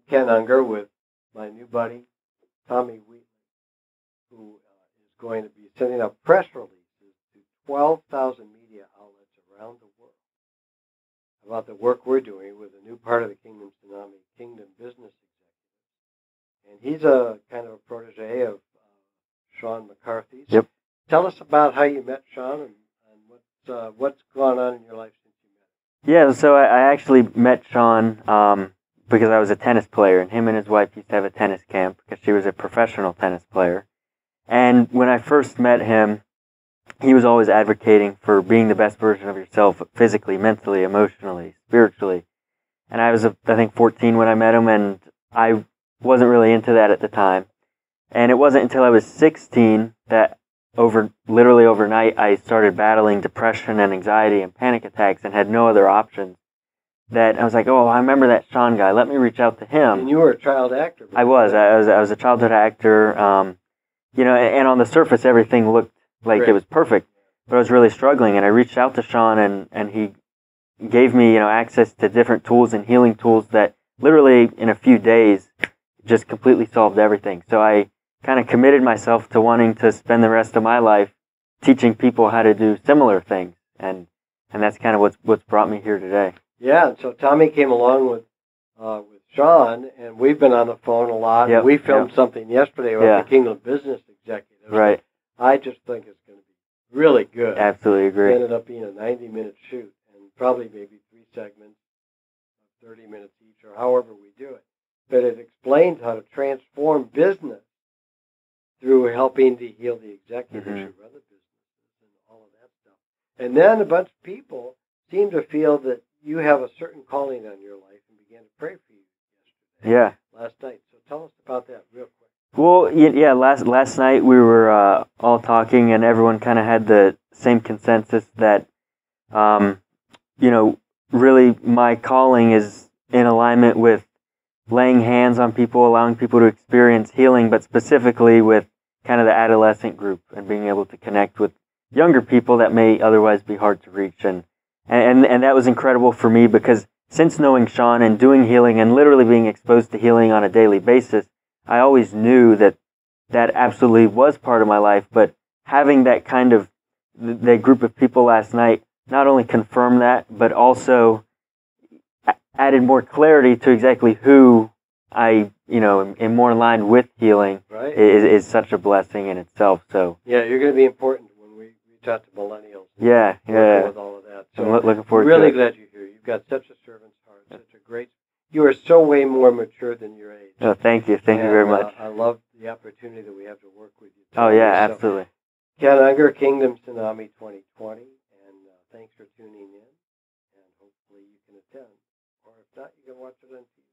Ken Unger with my new buddy, Tommy Wheatley, who is going to be sending out press releases to 12,000 media outlets around the world about the work we're doing with a new part of the Kingdom Tsunami, Kingdom Business Executives. And he's a kind of a protege of Sean McCarthy's. Yep. Tell us about how you met Sean and what's gone on in your life since you met him. Yeah, so I actually met Sean because I was a tennis player, and him and his wife used to have a tennis camp because she was a professional tennis player. And when I first met him, he was always advocating for being the best version of yourself physically, mentally, emotionally, spiritually. And I was, I think, 14 when I met him, and I wasn't really into that at the time. And it wasn't until I was 16 that literally overnight, I started battling depression and anxiety and panic attacks and had no other options. That I was like, oh, I remember that Sean guy. Let me reach out to him. And you were a child actor. I was a childhood actor. And on the surface, everything looked like Great. It was perfect. But I was really struggling, and I reached out to Sean, and he gave me, access to different tools and healing tools that literally in a few days just completely solved everything. So I kind of committed myself to wanting to spend the rest of my life teaching people how to do similar things, and that's kind of what's brought me here today. Yeah, and so Tommy came along with Sean, and we've been on the phone a lot. Yep, and we filmed something yesterday about the Kingdom Business Executives. Right. I just think it's going to be really good. Absolutely agree. It ended up being a 90-minute shoot, and probably maybe 3 segments of 30 minutes each, or however we do it. But it explains how to transform business through helping to heal the executives who run the businesses and all of that stuff. And then a bunch of people seem to feel that you have a certain calling on your life and began to pray for you yesterday. Last night. So tell us about that real quick. Well, yeah. Last night we were all talking, and everyone kind of had the same consensus that, really my calling is in alignment with laying hands on people, allowing people to experience healing, but specifically with kind of the adolescent group and being able to connect with younger people that may otherwise be hard to reach. And that was incredible for me because since knowing Sean and doing healing and literally being exposed to healing on a daily basis, I always knew that absolutely was part of my life, but having that kind of, that group of people last night not only confirmed that, but also added more clarity to exactly who I, am more in line with healing. Right. is such a blessing in itself. So yeah, you're going to be important when we reach out to millennials. Yeah. With all of that. So I'm looking forward really to it. glad you're here. You've got such a servant's heart, such a great. You are so way more mature than your age. Oh, thank you. Thank you very much. I love the opportunity that we have to work with you. Oh, yeah, So, absolutely. Ken Unger, Kingdom Tsunami 2020, and thanks for tuning in, and hopefully you can attend, or if not, you can watch it on TV.